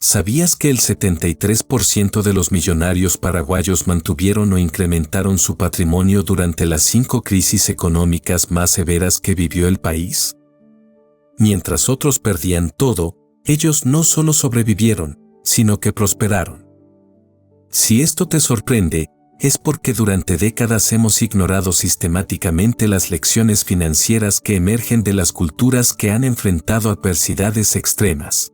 ¿Sabías que el 73% de los millonarios paraguayos mantuvieron o incrementaron su patrimonio durante las 5 crisis económicas más severas que vivió el país? Mientras otros perdían todo, ellos no solo sobrevivieron, sino que prosperaron. Si esto te sorprende, es porque durante décadas hemos ignorado sistemáticamente las lecciones financieras que emergen de las culturas que han enfrentado adversidades extremas.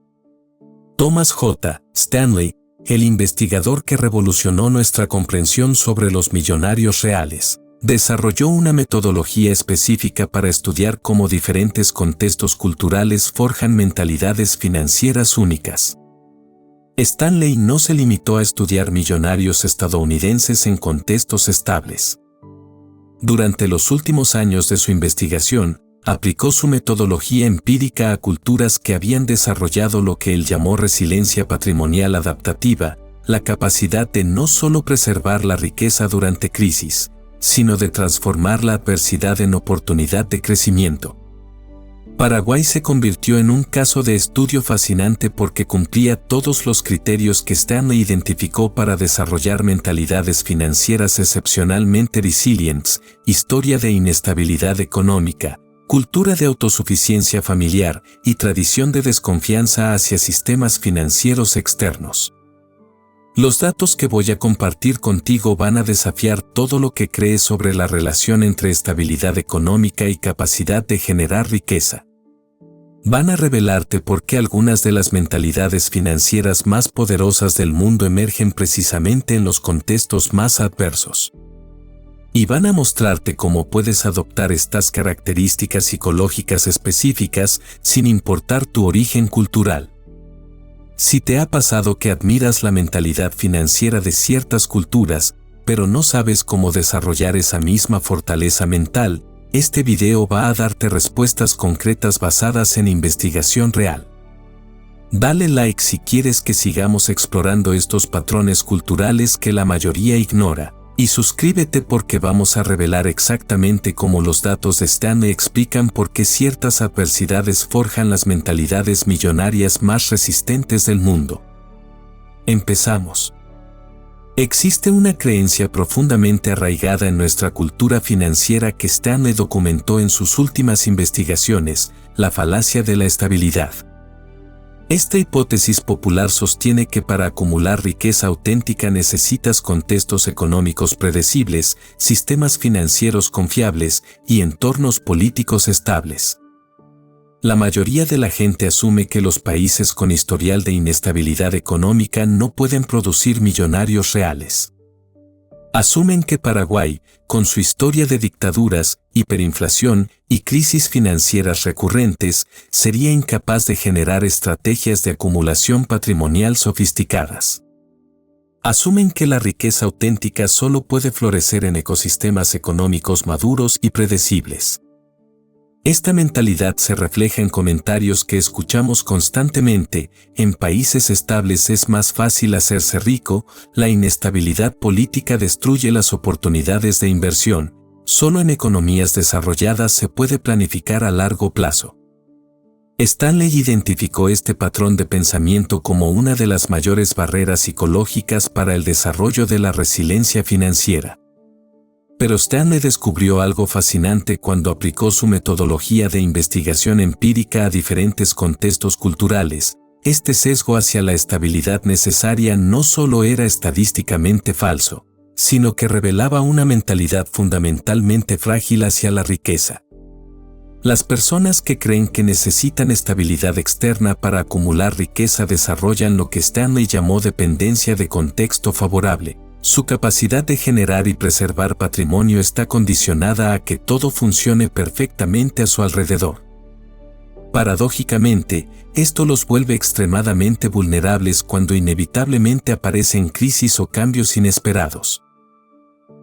Thomas J. Stanley, el investigador que revolucionó nuestra comprensión sobre los millonarios reales, desarrolló una metodología específica para estudiar cómo diferentes contextos culturales forjan mentalidades financieras únicas. Stanley no se limitó a estudiar millonarios estadounidenses en contextos estables. Durante los últimos años de su investigación, aplicó su metodología empírica a culturas que habían desarrollado lo que él llamó resiliencia patrimonial adaptativa, la capacidad de no solo preservar la riqueza durante crisis, sino de transformar la adversidad en oportunidad de crecimiento. Paraguay se convirtió en un caso de estudio fascinante porque cumplía todos los criterios que Stanley identificó para desarrollar mentalidades financieras excepcionalmente resilientes, historia de inestabilidad económica, cultura de autosuficiencia familiar y tradición de desconfianza hacia sistemas financieros externos. Los datos que voy a compartir contigo van a desafiar todo lo que crees sobre la relación entre estabilidad económica y capacidad de generar riqueza. Van a revelarte por qué algunas de las mentalidades financieras más poderosas del mundo emergen precisamente en los contextos más adversos. Y van a mostrarte cómo puedes adoptar estas características psicológicas específicas sin importar tu origen cultural. Si te ha pasado que admiras la mentalidad financiera de ciertas culturas, pero no sabes cómo desarrollar esa misma fortaleza mental, este video va a darte respuestas concretas basadas en investigación real. Dale like si quieres que sigamos explorando estos patrones culturales que la mayoría ignora. Y suscríbete porque vamos a revelar exactamente cómo los datos de Stanley explican por qué ciertas adversidades forjan las mentalidades millonarias más resistentes del mundo. Empezamos. Existe una creencia profundamente arraigada en nuestra cultura financiera que Stanley documentó en sus últimas investigaciones, la falacia de la estabilidad. Esta hipótesis popular sostiene que para acumular riqueza auténtica necesitas contextos económicos predecibles, sistemas financieros confiables y entornos políticos estables. La mayoría de la gente asume que los países con historial de inestabilidad económica no pueden producir millonarios reales. Asumen que Paraguay, con su historia de dictaduras, hiperinflación y crisis financieras recurrentes, sería incapaz de generar estrategias de acumulación patrimonial sofisticadas. Asumen que la riqueza auténtica solo puede florecer en ecosistemas económicos maduros y predecibles. Esta mentalidad se refleja en comentarios que escuchamos constantemente: en países estables es más fácil hacerse rico, la inestabilidad política destruye las oportunidades de inversión, solo en economías desarrolladas se puede planificar a largo plazo. Stanley identificó este patrón de pensamiento como una de las mayores barreras psicológicas para el desarrollo de la resiliencia financiera. Pero Stanley descubrió algo fascinante cuando aplicó su metodología de investigación empírica a diferentes contextos culturales. Este sesgo hacia la estabilidad necesaria no solo era estadísticamente falso, sino que revelaba una mentalidad fundamentalmente frágil hacia la riqueza. Las personas que creen que necesitan estabilidad externa para acumular riqueza desarrollan lo que Stanley llamó dependencia de contexto favorable. Su capacidad de generar y preservar patrimonio está condicionada a que todo funcione perfectamente a su alrededor. Paradójicamente, esto los vuelve extremadamente vulnerables cuando inevitablemente aparecen crisis o cambios inesperados.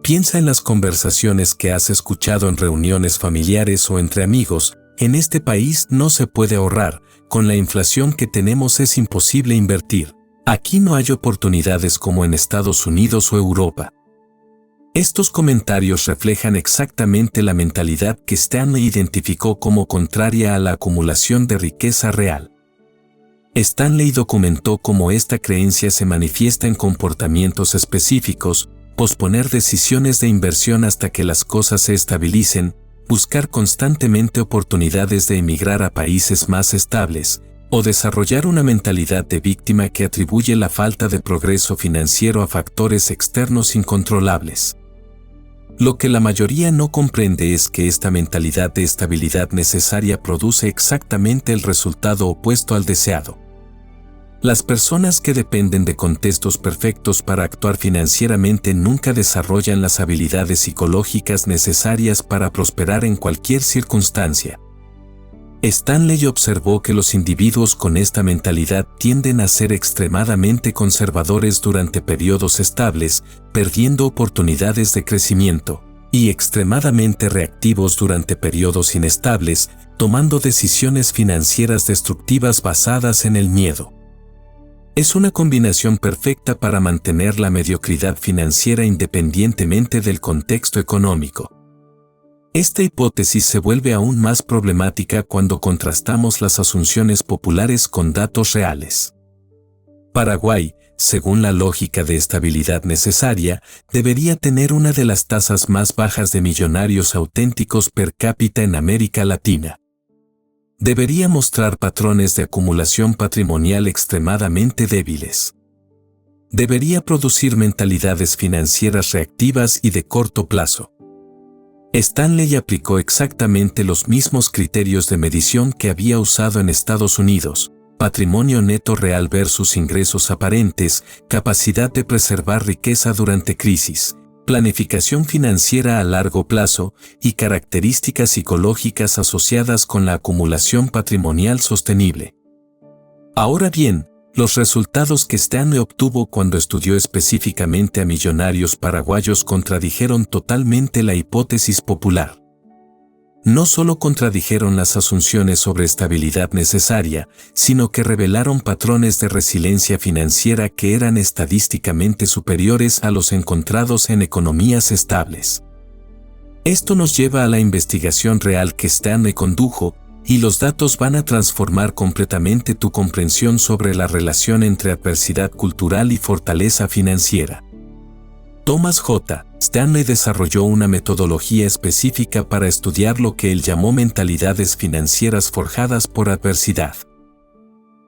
Piensa en las conversaciones que has escuchado en reuniones familiares o entre amigos. En este país no se puede ahorrar, con la inflación que tenemos es imposible invertir. Aquí no hay oportunidades como en Estados Unidos o Europa. Estos comentarios reflejan exactamente la mentalidad que Stanley identificó como contraria a la acumulación de riqueza real. Stanley documentó cómo esta creencia se manifiesta en comportamientos específicos: posponer decisiones de inversión hasta que las cosas se estabilicen, buscar constantemente oportunidades de emigrar a países más estables, o desarrollar una mentalidad de víctima que atribuye la falta de progreso financiero a factores externos incontrolables. Lo que la mayoría no comprende es que esta mentalidad de estabilidad necesaria produce exactamente el resultado opuesto al deseado. Las personas que dependen de contextos perfectos para actuar financieramente nunca desarrollan las habilidades psicológicas necesarias para prosperar en cualquier circunstancia. Stanley observó que los individuos con esta mentalidad tienden a ser extremadamente conservadores durante periodos estables, perdiendo oportunidades de crecimiento, y extremadamente reactivos durante periodos inestables, tomando decisiones financieras destructivas basadas en el miedo. Es una combinación perfecta para mantener la mediocridad financiera independientemente del contexto económico. Esta hipótesis se vuelve aún más problemática cuando contrastamos las asunciones populares con datos reales. Paraguay, según la lógica de estabilidad necesaria, debería tener una de las tasas más bajas de millonarios auténticos per cápita en América Latina. Debería mostrar patrones de acumulación patrimonial extremadamente débiles. Debería producir mentalidades financieras reactivas y de corto plazo. Stanley aplicó exactamente los mismos criterios de medición que había usado en Estados Unidos: patrimonio neto real versus ingresos aparentes, capacidad de preservar riqueza durante crisis, planificación financiera a largo plazo y características psicológicas asociadas con la acumulación patrimonial sostenible. Ahora bien, los resultados que Stanley obtuvo cuando estudió específicamente a millonarios paraguayos contradijeron totalmente la hipótesis popular. No solo contradijeron las asunciones sobre estabilidad necesaria, sino que revelaron patrones de resiliencia financiera que eran estadísticamente superiores a los encontrados en economías estables. Esto nos lleva a la investigación real que Stanley condujo, y los datos van a transformar completamente tu comprensión sobre la relación entre adversidad cultural y fortaleza financiera. Thomas J. Stanley desarrolló una metodología específica para estudiar lo que él llamó mentalidades financieras forjadas por adversidad.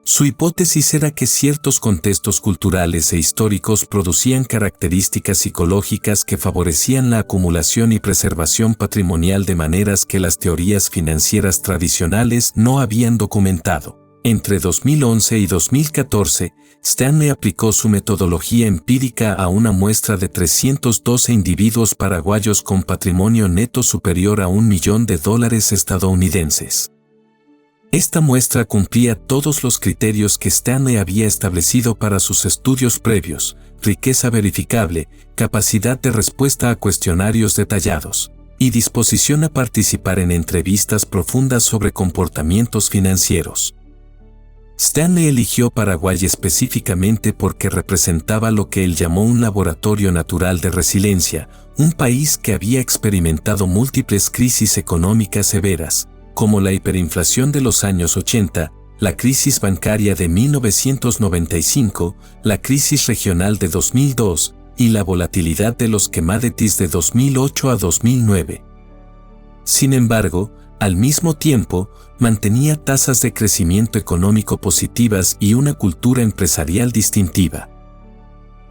Su hipótesis era que ciertos contextos culturales e históricos producían características psicológicas que favorecían la acumulación y preservación patrimonial de maneras que las teorías financieras tradicionales no habían documentado. Entre 2011 y 2014, Stanley aplicó su metodología empírica a una muestra de 312 individuos paraguayos con patrimonio neto superior a $1 millón estadounidenses. Esta muestra cumplía todos los criterios que Stanley había establecido para sus estudios previos: riqueza verificable, capacidad de respuesta a cuestionarios detallados, y disposición a participar en entrevistas profundas sobre comportamientos financieros. Stanley eligió Paraguay específicamente porque representaba lo que él llamó un laboratorio natural de resiliencia, un país que había experimentado múltiples crisis económicas severas, como la hiperinflación de los años 80, la crisis bancaria de 1995, la crisis regional de 2002 y la volatilidad de los commodities de 2008 a 2009. Sin embargo, al mismo tiempo, mantenía tasas de crecimiento económico positivas y una cultura empresarial distintiva.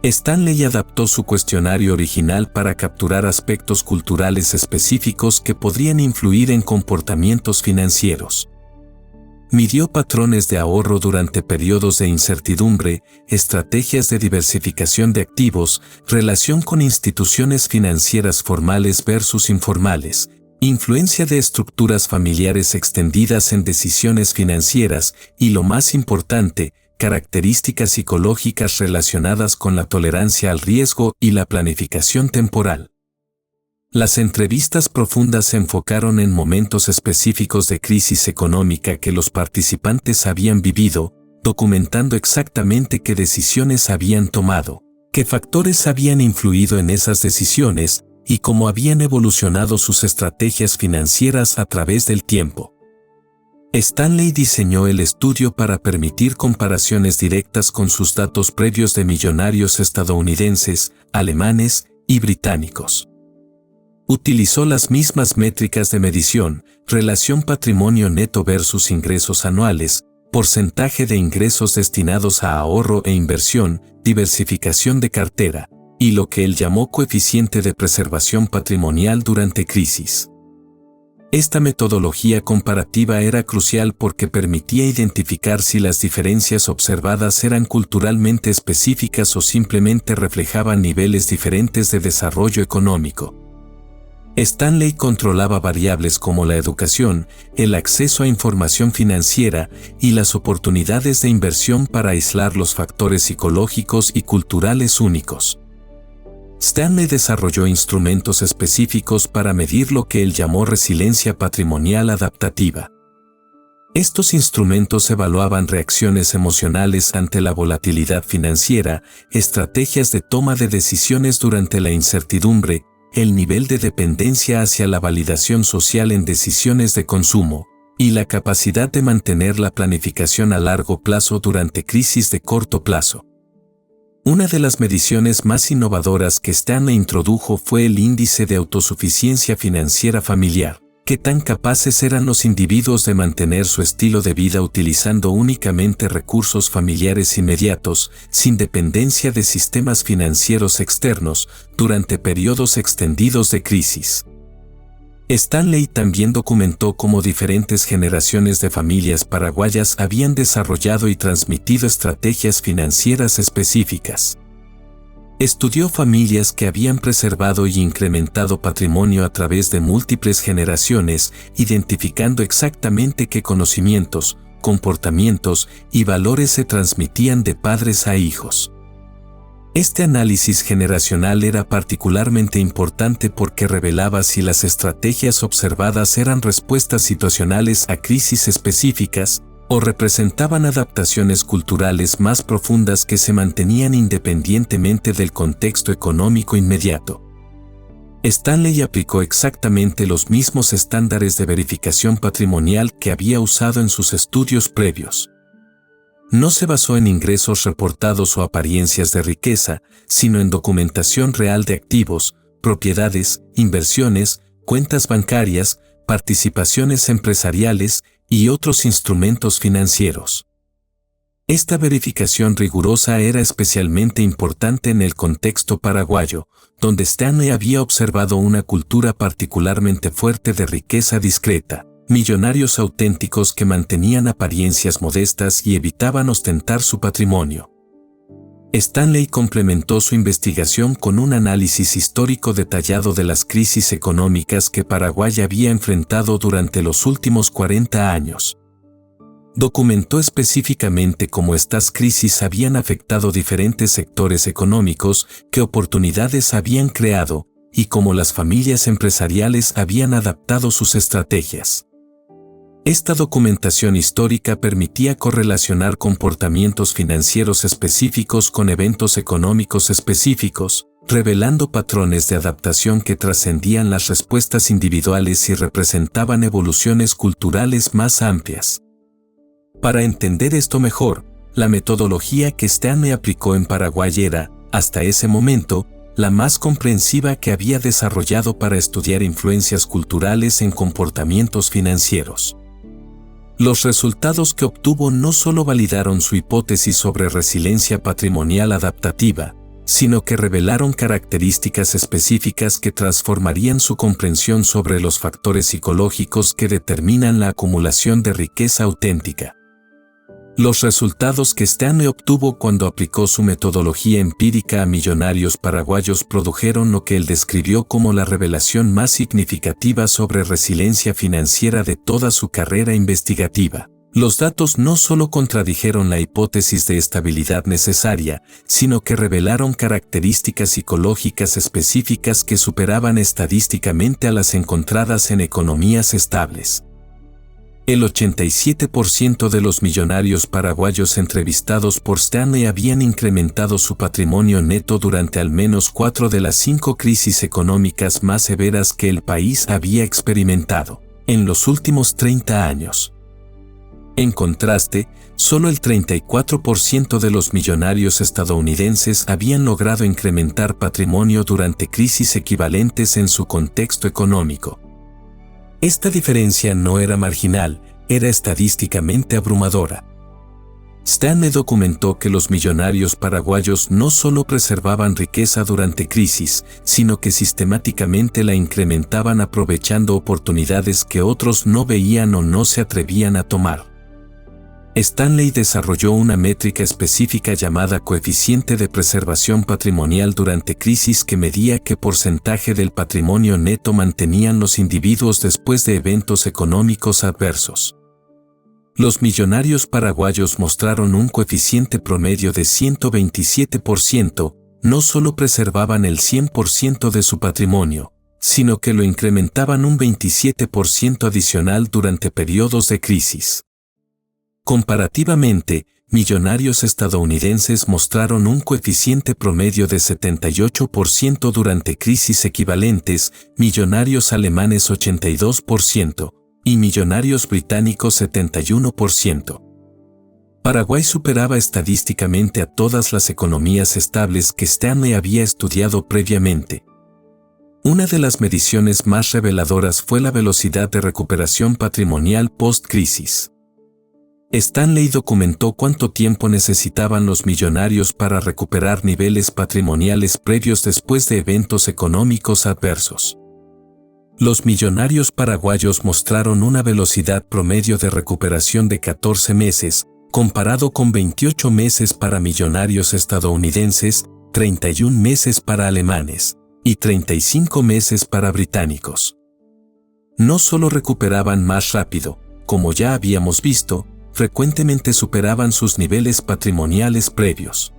Stanley adaptó su cuestionario original para capturar aspectos culturales específicos que podrían influir en comportamientos financieros. Midió patrones de ahorro durante periodos de incertidumbre, estrategias de diversificación de activos, relación con instituciones financieras formales versus informales, influencia de estructuras familiares extendidas en decisiones financieras y, lo más importante, características psicológicas relacionadas con la tolerancia al riesgo y la planificación temporal. Las entrevistas profundas se enfocaron en momentos específicos de crisis económica que los participantes habían vivido, documentando exactamente qué decisiones habían tomado, qué factores habían influido en esas decisiones y cómo habían evolucionado sus estrategias financieras a través del tiempo. Stanley diseñó el estudio para permitir comparaciones directas con sus datos previos de millonarios estadounidenses, alemanes y británicos. Utilizó las mismas métricas de medición, relación patrimonio neto versus ingresos anuales, porcentaje de ingresos destinados a ahorro e inversión, diversificación de cartera, y lo que él llamó coeficiente de preservación patrimonial durante crisis. Esta metodología comparativa era crucial porque permitía identificar si las diferencias observadas eran culturalmente específicas o simplemente reflejaban niveles diferentes de desarrollo económico. Stanley controlaba variables como la educación, el acceso a información financiera y las oportunidades de inversión para aislar los factores psicológicos y culturales únicos. Stanley desarrolló instrumentos específicos para medir lo que él llamó resiliencia patrimonial adaptativa. Estos instrumentos evaluaban reacciones emocionales ante la volatilidad financiera, estrategias de toma de decisiones durante la incertidumbre, el nivel de dependencia hacia la validación social en decisiones de consumo, y la capacidad de mantener la planificación a largo plazo durante crisis de corto plazo. Una de las mediciones más innovadoras que Stanley introdujo fue el índice de autosuficiencia financiera familiar. ¿Qué tan capaces eran los individuos de mantener su estilo de vida utilizando únicamente recursos familiares inmediatos, sin dependencia de sistemas financieros externos, durante periodos extendidos de crisis? Stanley también documentó cómo diferentes generaciones de familias paraguayas habían desarrollado y transmitido estrategias financieras específicas. Estudió familias que habían preservado y incrementado patrimonio a través de múltiples generaciones, identificando exactamente qué conocimientos, comportamientos y valores se transmitían de padres a hijos. Este análisis generacional era particularmente importante porque revelaba si las estrategias observadas eran respuestas situacionales a crisis específicas, o representaban adaptaciones culturales más profundas que se mantenían independientemente del contexto económico inmediato. Stanley aplicó exactamente los mismos estándares de verificación patrimonial que había usado en sus estudios previos. No se basó en ingresos reportados o apariencias de riqueza, sino en documentación real de activos, propiedades, inversiones, cuentas bancarias, participaciones empresariales y otros instrumentos financieros. Esta verificación rigurosa era especialmente importante en el contexto paraguayo, donde Stanley había observado una cultura particularmente fuerte de riqueza discreta, millonarios auténticos que mantenían apariencias modestas y evitaban ostentar su patrimonio. Stanley complementó su investigación con un análisis histórico detallado de las crisis económicas que Paraguay había enfrentado durante los últimos 40 años. Documentó específicamente cómo estas crisis habían afectado diferentes sectores económicos, qué oportunidades habían creado, y cómo las familias empresariales habían adaptado sus estrategias. Esta documentación histórica permitía correlacionar comportamientos financieros específicos con eventos económicos específicos, revelando patrones de adaptación que trascendían las respuestas individuales y representaban evoluciones culturales más amplias. Para entender esto mejor, la metodología que Stanley aplicó en Paraguay era, hasta ese momento, la más comprensiva que había desarrollado para estudiar influencias culturales en comportamientos financieros. Los resultados que obtuvo no solo validaron su hipótesis sobre resiliencia patrimonial adaptativa, sino que revelaron características específicas que transformarían su comprensión sobre los factores psicológicos que determinan la acumulación de riqueza auténtica. Los resultados que Stanley obtuvo cuando aplicó su metodología empírica a millonarios paraguayos produjeron lo que él describió como la revelación más significativa sobre resiliencia financiera de toda su carrera investigativa. Los datos no solo contradijeron la hipótesis de estabilidad necesaria, sino que revelaron características psicológicas específicas que superaban estadísticamente a las encontradas en economías estables. El 87% de los millonarios paraguayos entrevistados por Stanley habían incrementado su patrimonio neto durante al menos 4 de las 5 crisis económicas más severas que el país había experimentado en los últimos 30 años. En contraste, solo el 34% de los millonarios estadounidenses habían logrado incrementar patrimonio durante crisis equivalentes en su contexto económico. Esta diferencia no era marginal, era estadísticamente abrumadora. Stanley documentó que los millonarios paraguayos no solo preservaban riqueza durante crisis, sino que sistemáticamente la incrementaban aprovechando oportunidades que otros no veían o no se atrevían a tomar. Stanley desarrolló una métrica específica llamada coeficiente de preservación patrimonial durante crisis que medía qué porcentaje del patrimonio neto mantenían los individuos después de eventos económicos adversos. Los millonarios paraguayos mostraron un coeficiente promedio de 127%, no solo preservaban el 100% de su patrimonio, sino que lo incrementaban un 27% adicional durante periodos de crisis. Comparativamente, millonarios estadounidenses mostraron un coeficiente promedio de 78% durante crisis equivalentes, millonarios alemanes 82%, y millonarios británicos 71%. Paraguay superaba estadísticamente a todas las economías estables que Stanley había estudiado previamente. Una de las mediciones más reveladoras fue la velocidad de recuperación patrimonial post-crisis. Stanley documentó cuánto tiempo necesitaban los millonarios para recuperar niveles patrimoniales previos después de eventos económicos adversos. Los millonarios paraguayos mostraron una velocidad promedio de recuperación de 14 meses, comparado con 28 meses para millonarios estadounidenses, 31 meses para alemanes y 35 meses para británicos. No solo recuperaban más rápido, como ya habíamos visto, frecuentemente superaban sus niveles patrimoniales previos.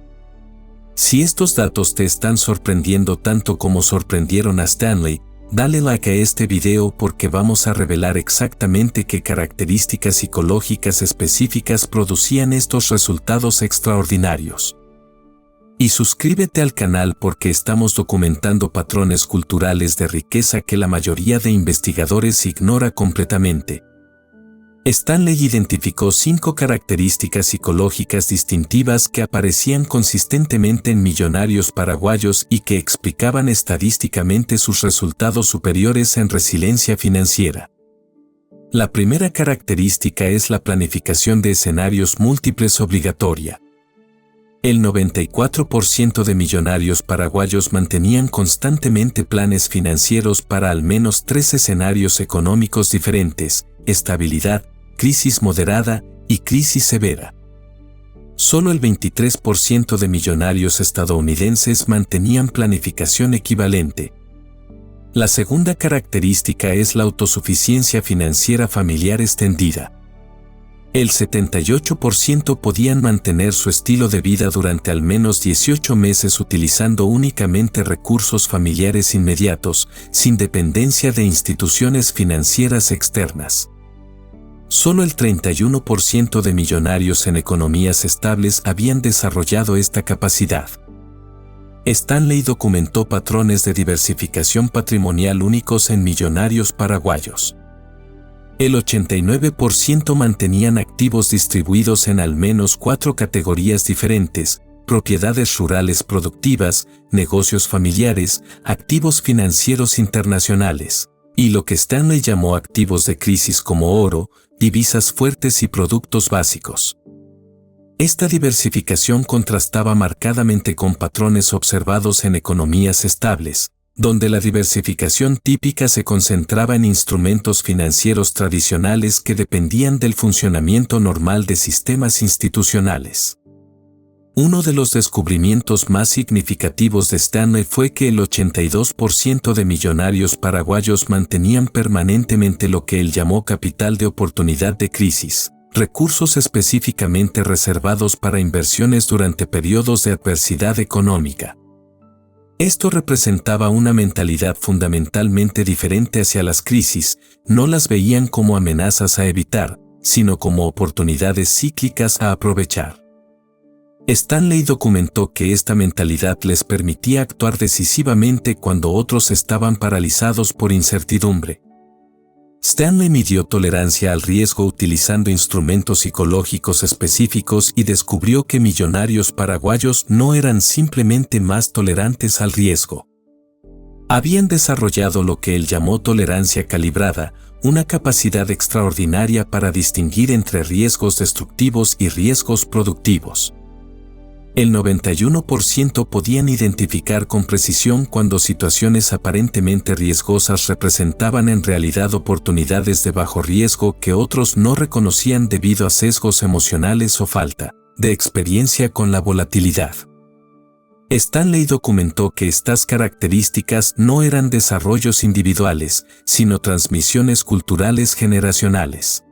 Si estos datos te están sorprendiendo tanto como sorprendieron a Stanley, dale like a este video porque vamos a revelar exactamente qué características psicológicas específicas producían estos resultados extraordinarios. Y suscríbete al canal porque estamos documentando patrones culturales de riqueza que la mayoría de investigadores ignora completamente. Stanley identificó 5 características psicológicas distintivas que aparecían consistentemente en millonarios paraguayos y que explicaban estadísticamente sus resultados superiores en resiliencia financiera. La primera característica es la planificación de escenarios múltiples obligatoria. El 94% de millonarios paraguayos mantenían constantemente planes financieros para al menos 3 escenarios económicos diferentes: estabilidad, crisis moderada y crisis severa. Solo el 23% de millonarios estadounidenses mantenían planificación equivalente. La segunda característica es la autosuficiencia financiera familiar extendida. El 78% podían mantener su estilo de vida durante al menos 18 meses utilizando únicamente recursos familiares inmediatos, sin dependencia de instituciones financieras externas. Solo el 31% de millonarios en economías estables habían desarrollado esta capacidad. Stanley documentó patrones de diversificación patrimonial únicos en millonarios paraguayos. El 89% mantenían activos distribuidos en al menos 4 categorías diferentes: propiedades rurales productivas, negocios familiares, activos financieros internacionales, y lo que Stanley llamó activos de crisis como oro, divisas fuertes y productos básicos. Esta diversificación contrastaba marcadamente con patrones observados en economías estables, donde la diversificación típica se concentraba en instrumentos financieros tradicionales que dependían del funcionamiento normal de sistemas institucionales. Uno de los descubrimientos más significativos de Stanley fue que el 82% de millonarios paraguayos mantenían permanentemente lo que él llamó capital de oportunidad de crisis, recursos específicamente reservados para inversiones durante periodos de adversidad económica. Esto representaba una mentalidad fundamentalmente diferente hacia las crisis. No las veían como amenazas a evitar, sino como oportunidades cíclicas a aprovechar. Stanley documentó que esta mentalidad les permitía actuar decisivamente cuando otros estaban paralizados por incertidumbre. Stanley midió tolerancia al riesgo utilizando instrumentos psicológicos específicos y descubrió que millonarios paraguayos no eran simplemente más tolerantes al riesgo. Habían desarrollado lo que él llamó tolerancia calibrada, una capacidad extraordinaria para distinguir entre riesgos destructivos y riesgos productivos. El 91% podían identificar con precisión cuando situaciones aparentemente riesgosas representaban en realidad oportunidades de bajo riesgo que otros no reconocían debido a sesgos emocionales o falta de experiencia con la volatilidad. Stanley documentó que estas características no eran desarrollos individuales, sino transmisiones culturales generacionales.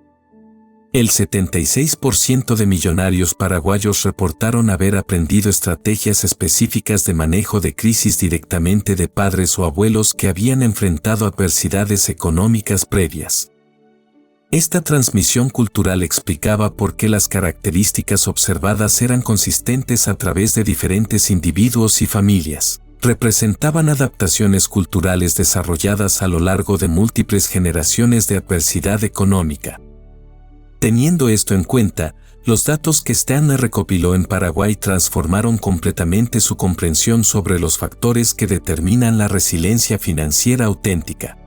El 76% de millonarios paraguayos reportaron haber aprendido estrategias específicas de manejo de crisis directamente de padres o abuelos que habían enfrentado adversidades económicas previas. Esta transmisión cultural explicaba por qué las características observadas eran consistentes a través de diferentes individuos y familias. Representaban adaptaciones culturales desarrolladas a lo largo de múltiples generaciones de adversidad económica. Teniendo esto en cuenta, los datos que Stanley recopiló en Paraguay transformaron completamente su comprensión sobre los factores que determinan la resiliencia financiera auténtica.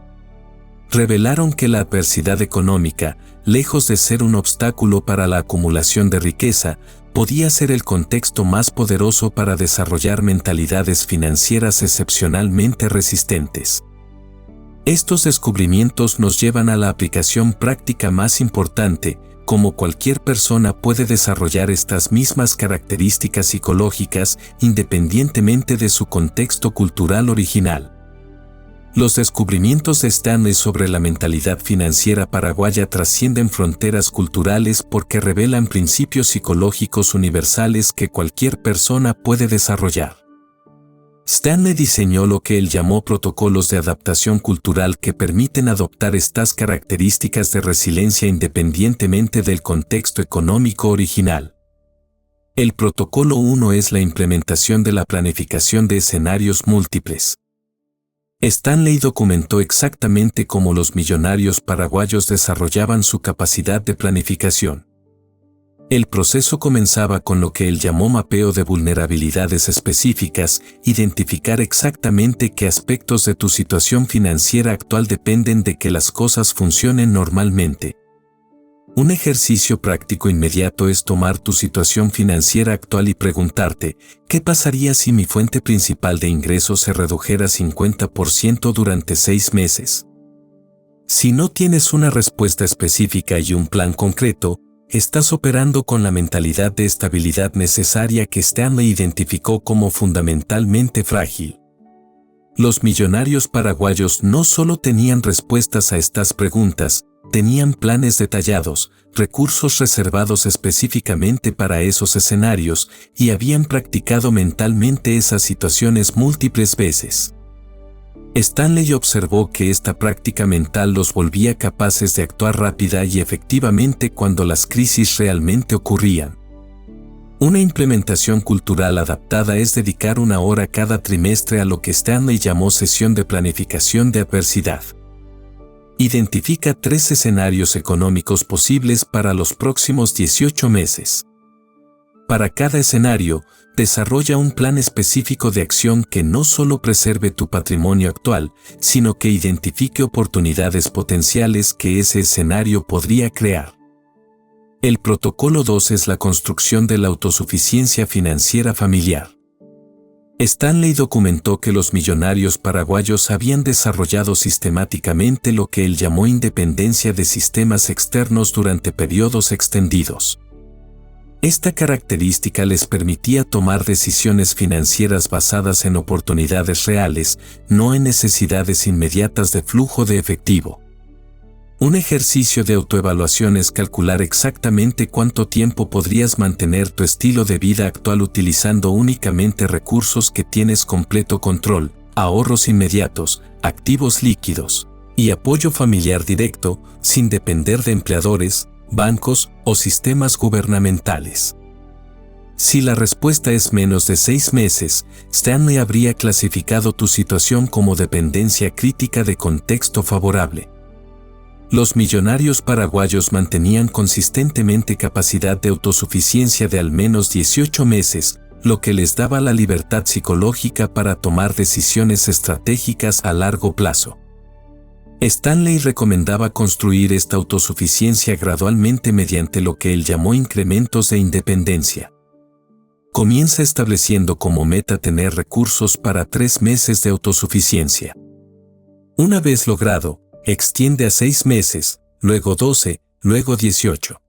Revelaron que la adversidad económica, lejos de ser un obstáculo para la acumulación de riqueza, podía ser el contexto más poderoso para desarrollar mentalidades financieras excepcionalmente resistentes. Estos descubrimientos nos llevan a la aplicación práctica más importante, como cualquier persona puede desarrollar estas mismas características psicológicas independientemente de su contexto cultural original. Los descubrimientos de Stanley sobre la mentalidad financiera paraguaya trascienden fronteras culturales porque revelan principios psicológicos universales que cualquier persona puede desarrollar. Stanley diseñó lo que él llamó protocolos de adaptación cultural que permiten adoptar estas características de resiliencia independientemente del contexto económico original. El protocolo 1 es la implementación de la planificación de escenarios múltiples. Stanley documentó exactamente cómo los millonarios paraguayos desarrollaban su capacidad de planificación. El proceso comenzaba con lo que él llamó mapeo de vulnerabilidades específicas, identificar exactamente qué aspectos de tu situación financiera actual dependen de que las cosas funcionen normalmente. Un ejercicio práctico inmediato es tomar tu situación financiera actual y preguntarte, ¿qué pasaría si mi fuente principal de ingresos se redujera 50% durante 6 meses? Si no tienes una respuesta específica y un plan concreto, estás operando con la mentalidad de estabilidad necesaria que Stanley identificó como fundamentalmente frágil. Los millonarios paraguayos no solo tenían respuestas a estas preguntas, tenían planes detallados, recursos reservados específicamente para esos escenarios y habían practicado mentalmente esas situaciones múltiples veces. Stanley observó que esta práctica mental los volvía capaces de actuar rápida y efectivamente cuando las crisis realmente ocurrían. Una implementación cultural adaptada es dedicar 1 hora cada trimestre a lo que Stanley llamó sesión de planificación de adversidad. Identifica 3 escenarios económicos posibles para los próximos 18 meses. Para cada escenario, desarrolla un plan específico de acción que no solo preserve tu patrimonio actual, sino que identifique oportunidades potenciales que ese escenario podría crear. El protocolo 2 es la construcción de la autosuficiencia financiera familiar. Stanley documentó que los millonarios paraguayos habían desarrollado sistemáticamente lo que él llamó independencia de sistemas externos durante periodos extendidos. Esta característica les permitía tomar decisiones financieras basadas en oportunidades reales, no en necesidades inmediatas de flujo de efectivo. Un ejercicio de autoevaluación es calcular exactamente cuánto tiempo podrías mantener tu estilo de vida actual utilizando únicamente recursos que tienes completo control, ahorros inmediatos, activos líquidos y apoyo familiar directo, sin depender de empleadores, bancos o sistemas gubernamentales. Si la respuesta es menos de 6 meses, Stanley habría clasificado tu situación como dependencia crítica de contexto favorable. Los millonarios paraguayos mantenían consistentemente capacidad de autosuficiencia de al menos 18 meses, lo que les daba la libertad psicológica para tomar decisiones estratégicas a largo plazo. Stanley recomendaba construir esta autosuficiencia gradualmente mediante lo que él llamó incrementos de independencia. Comienza estableciendo como meta tener recursos para 3 meses de autosuficiencia. Una vez logrado, extiende a 6 meses, luego 12, luego 18.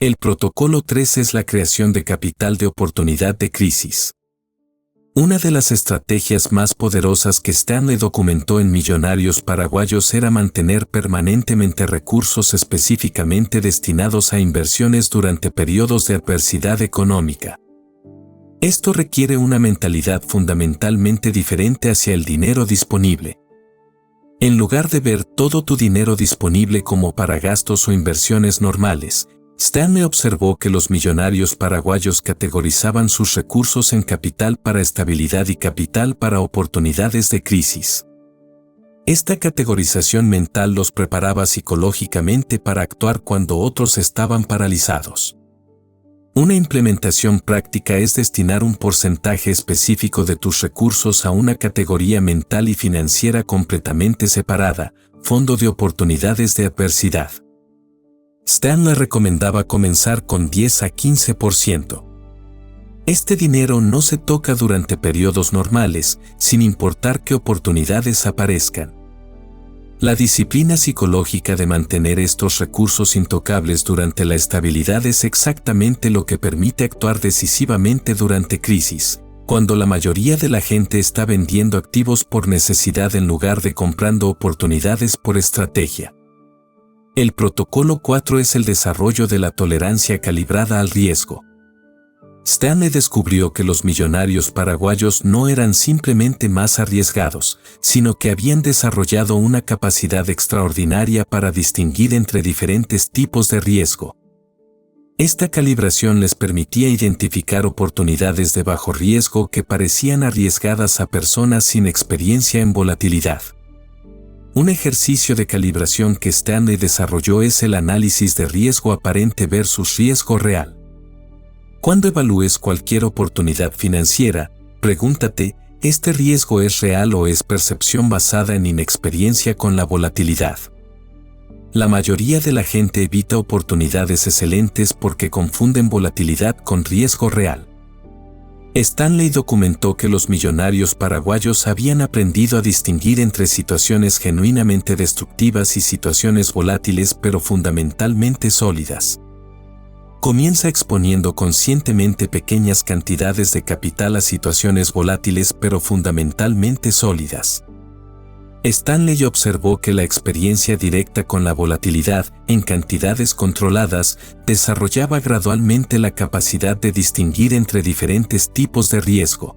El protocolo 3 es la creación de capital de oportunidad de crisis. Una de las estrategias más poderosas que Stanley documentó en Millonarios Paraguayos era mantener permanentemente recursos específicamente destinados a inversiones durante periodos de adversidad económica. Esto requiere una mentalidad fundamentalmente diferente hacia el dinero disponible. En lugar de ver todo tu dinero disponible como para gastos o inversiones normales, Stanley observó que los millonarios paraguayos categorizaban sus recursos en capital para estabilidad y capital para oportunidades de crisis. Esta categorización mental los preparaba psicológicamente para actuar cuando otros estaban paralizados. Una implementación práctica es destinar un porcentaje específico de tus recursos a una categoría mental y financiera completamente separada, fondo de oportunidades de adversidad. Stanley recomendaba comenzar con 10 a 15%. Este dinero no se toca durante periodos normales, sin importar qué oportunidades aparezcan. La disciplina psicológica de mantener estos recursos intocables durante la estabilidad es exactamente lo que permite actuar decisivamente durante crisis, cuando la mayoría de la gente está vendiendo activos por necesidad en lugar de comprando oportunidades por estrategia. El protocolo 4 es el desarrollo de la tolerancia calibrada al riesgo. Stanley descubrió que los millonarios paraguayos no eran simplemente más arriesgados, sino que habían desarrollado una capacidad extraordinaria para distinguir entre diferentes tipos de riesgo. Esta calibración les permitía identificar oportunidades de bajo riesgo que parecían arriesgadas a personas sin experiencia en volatilidad. Un ejercicio de calibración que Stanley desarrolló es el análisis de riesgo aparente versus riesgo real. Cuando evalúes cualquier oportunidad financiera, pregúntate, ¿este riesgo es real o es percepción basada en inexperiencia con la volatilidad? La mayoría de la gente evita oportunidades excelentes porque confunden volatilidad con riesgo real. Stanley documentó que los millonarios paraguayos habían aprendido a distinguir entre situaciones genuinamente destructivas y situaciones volátiles pero fundamentalmente sólidas. Comienza exponiendo conscientemente pequeñas cantidades de capital a situaciones volátiles pero fundamentalmente sólidas. Stanley observó que la experiencia directa con la volatilidad, en cantidades controladas, desarrollaba gradualmente la capacidad de distinguir entre diferentes tipos de riesgo.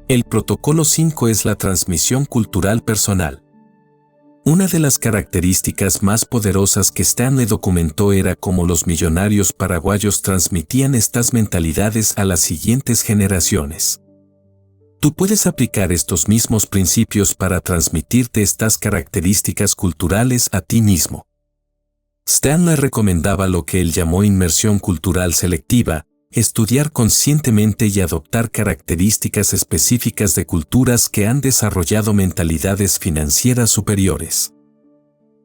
El protocolo 5 es la transmisión cultural personal. Una de las características más poderosas que Stanley documentó era cómo los millonarios paraguayos transmitían estas mentalidades a las siguientes generaciones. Tú puedes aplicar estos mismos principios para transmitirte estas características culturales a ti mismo. Stanley recomendaba lo que él llamó inmersión cultural selectiva, estudiar conscientemente y adoptar características específicas de culturas que han desarrollado mentalidades financieras superiores.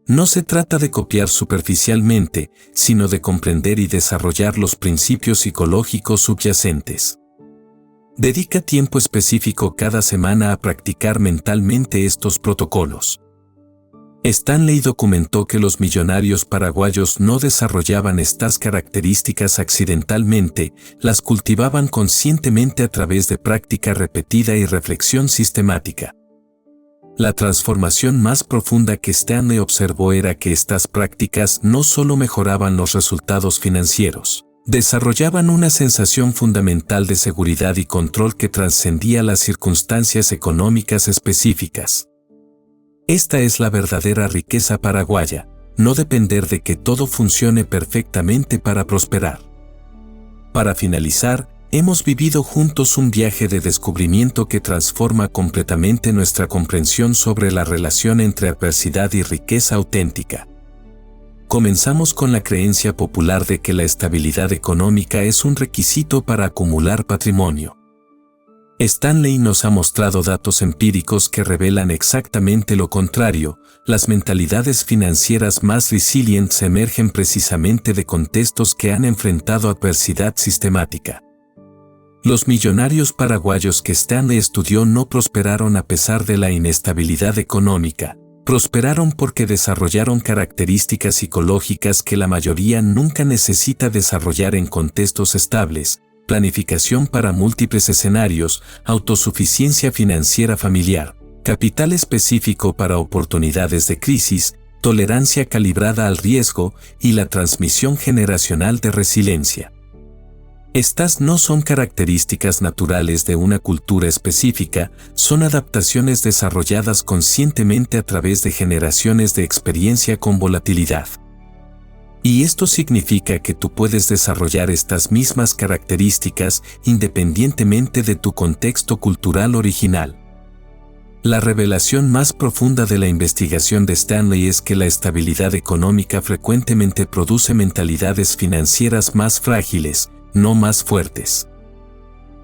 No se trata de copiar superficialmente, sino de comprender y desarrollar los principios psicológicos subyacentes. Dedica tiempo específico cada semana a practicar mentalmente estos protocolos. Stanley documentó que los millonarios paraguayos no desarrollaban estas características accidentalmente, las cultivaban conscientemente a través de práctica repetida y reflexión sistemática. La transformación más profunda que Stanley observó era que estas prácticas no solo mejoraban los resultados financieros, desarrollaban una sensación fundamental de seguridad y control que trascendía las circunstancias económicas específicas. Esta es la verdadera riqueza paraguaya, no depender de que todo funcione perfectamente para prosperar. Para finalizar, Hemos vivido juntos un viaje de descubrimiento que transforma completamente nuestra comprensión sobre la relación entre adversidad y riqueza auténtica. Comenzamos con la creencia popular de que la estabilidad económica es un requisito para acumular patrimonio. Stanley nos ha mostrado datos empíricos que revelan exactamente lo contrario. Las mentalidades financieras más resilientes emergen precisamente de contextos que han enfrentado adversidad sistemática. Los millonarios paraguayos que Stanley estudió no prosperaron a pesar de la inestabilidad económica. Prosperaron porque desarrollaron características psicológicas que la mayoría nunca necesita desarrollar en contextos estables: planificación para múltiples escenarios, autosuficiencia financiera familiar, capital específico para oportunidades de crisis, tolerancia calibrada al riesgo y la transmisión generacional de resiliencia. Estas no son características naturales de una cultura específica, son adaptaciones desarrolladas conscientemente a través de generaciones de experiencia con volatilidad. Y esto significa que tú puedes desarrollar estas mismas características independientemente de tu contexto cultural original. La revelación más profunda de la investigación de Stanley es que la estabilidad económica frecuentemente produce mentalidades financieras más frágiles, no más fuertes.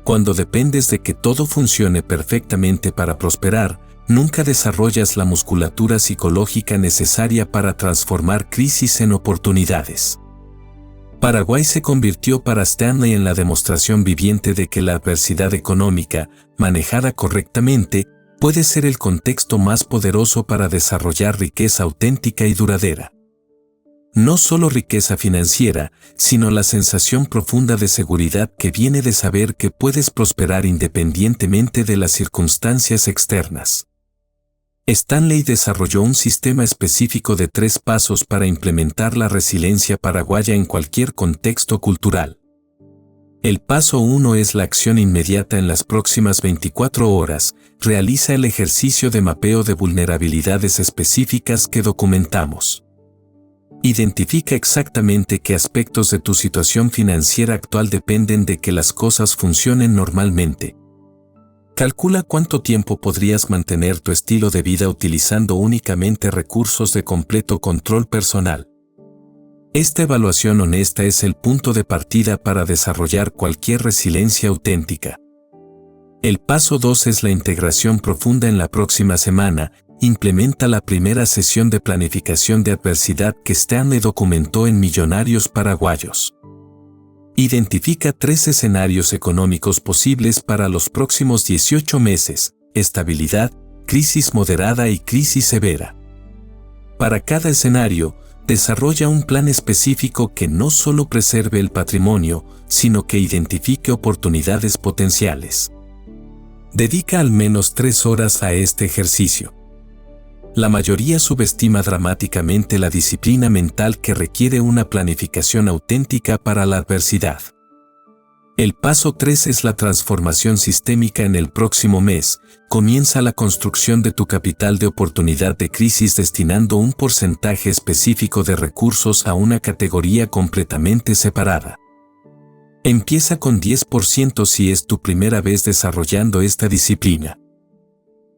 Cuando dependes de que todo funcione perfectamente para prosperar, nunca desarrollas la musculatura psicológica necesaria para transformar crisis en oportunidades. Paraguay se convirtió para Stanley en la demostración viviente de que la adversidad económica, manejada correctamente, puede ser el contexto más poderoso para desarrollar riqueza auténtica y duradera. No solo riqueza financiera, sino la sensación profunda de seguridad que viene de saber que puedes prosperar independientemente de las circunstancias externas. Stanley desarrolló un sistema específico de 3 pasos para implementar la resiliencia paraguaya en cualquier contexto cultural. El paso 1 es la acción inmediata. En las próximas 24 horas, realiza el ejercicio de mapeo de vulnerabilidades específicas que documentamos. Identifica exactamente qué aspectos de tu situación financiera actual dependen de que las cosas funcionen normalmente. Calcula cuánto tiempo podrías mantener tu estilo de vida utilizando únicamente recursos de completo control personal. Esta evaluación honesta es el punto de partida para desarrollar cualquier resiliencia auténtica. El paso 2 es la integración profunda. En la próxima semana, implementa la primera sesión de planificación de adversidad que Stanley documentó en Millonarios Paraguayos. Identifica 3 escenarios económicos posibles para los próximos 18 meses: estabilidad, crisis moderada y crisis severa. Para cada escenario, desarrolla un plan específico que no solo preserve el patrimonio, sino que identifique oportunidades potenciales. Dedica al menos 3 horas a este ejercicio. La mayoría subestima dramáticamente la disciplina mental que requiere una planificación auténtica para la adversidad. El paso 3 es la transformación sistémica. En el próximo mes, comienza la construcción de tu capital de oportunidad de crisis destinando un porcentaje específico de recursos a una categoría completamente separada. Empieza con 10% si es tu primera vez desarrollando esta disciplina.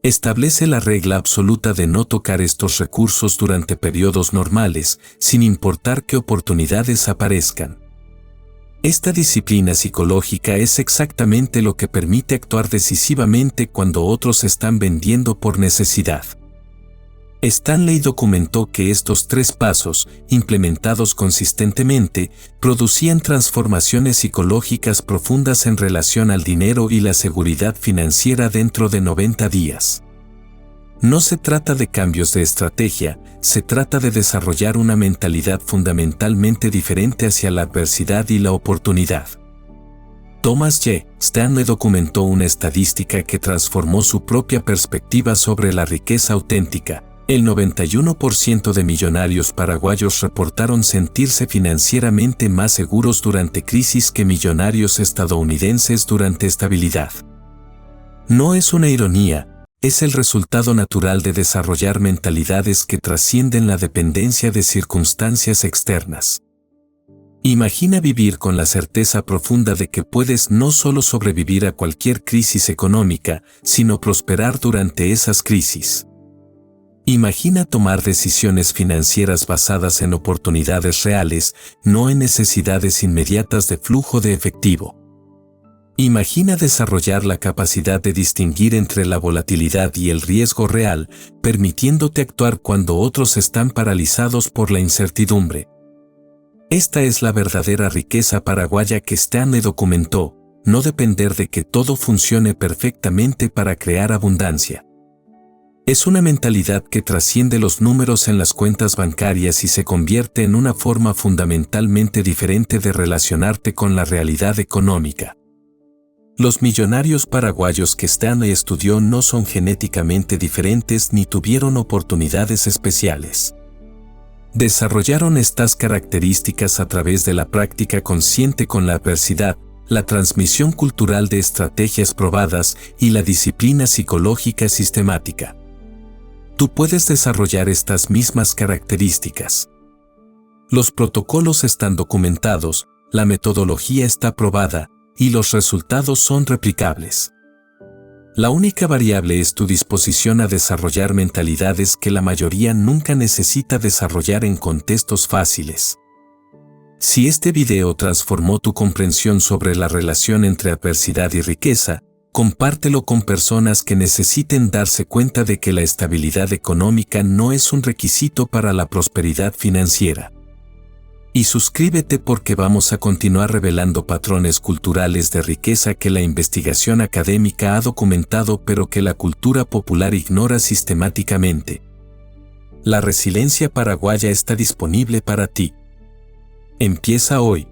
Establece la regla absoluta de no tocar estos recursos durante periodos normales, sin importar qué oportunidades aparezcan. Esta disciplina psicológica es exactamente lo que permite actuar decisivamente cuando otros están vendiendo por necesidad. Stanley documentó que estos 3 pasos, implementados consistentemente, producían transformaciones psicológicas profundas en relación al dinero y la seguridad financiera dentro de 90 días. No se trata de cambios de estrategia, se trata de desarrollar una mentalidad fundamentalmente diferente hacia la adversidad y la oportunidad. Thomas J. Stanley documentó una estadística que transformó su propia perspectiva sobre la riqueza auténtica. El 91% de millonarios paraguayos reportaron sentirse financieramente más seguros durante crisis que millonarios estadounidenses durante estabilidad. No es una ironía, es el resultado natural de desarrollar mentalidades que trascienden la dependencia de circunstancias externas. Imagina vivir con la certeza profunda de que puedes no solo sobrevivir a cualquier crisis económica, sino prosperar durante esas crisis. Imagina tomar decisiones financieras basadas en oportunidades reales, no en necesidades inmediatas de flujo de efectivo. Imagina desarrollar la capacidad de distinguir entre la volatilidad y el riesgo real, permitiéndote actuar cuando otros están paralizados por la incertidumbre. Esta es la verdadera riqueza paraguaya que Stanley documentó, no depender de que todo funcione perfectamente para crear abundancia. Es una mentalidad que trasciende los números en las cuentas bancarias y se convierte en una forma fundamentalmente diferente de relacionarte con la realidad económica. Los millonarios paraguayos que Stanley estudió no son genéticamente diferentes ni tuvieron oportunidades especiales. Desarrollaron estas características a través de la práctica consciente con la adversidad, la transmisión cultural de estrategias probadas y la disciplina psicológica sistemática. Tú puedes desarrollar estas mismas características. Los protocolos están documentados, la metodología está probada y los resultados son replicables. La única variable es tu disposición a desarrollar mentalidades que la mayoría nunca necesita desarrollar en contextos fáciles. Si este video transformó tu comprensión sobre la relación entre adversidad y riqueza, compártelo con personas que necesiten darse cuenta de que la estabilidad económica no es un requisito para la prosperidad financiera. Y suscríbete porque vamos a continuar revelando patrones culturales de riqueza que la investigación académica ha documentado pero que la cultura popular ignora sistemáticamente. La resiliencia paraguaya está disponible para ti. Empieza hoy.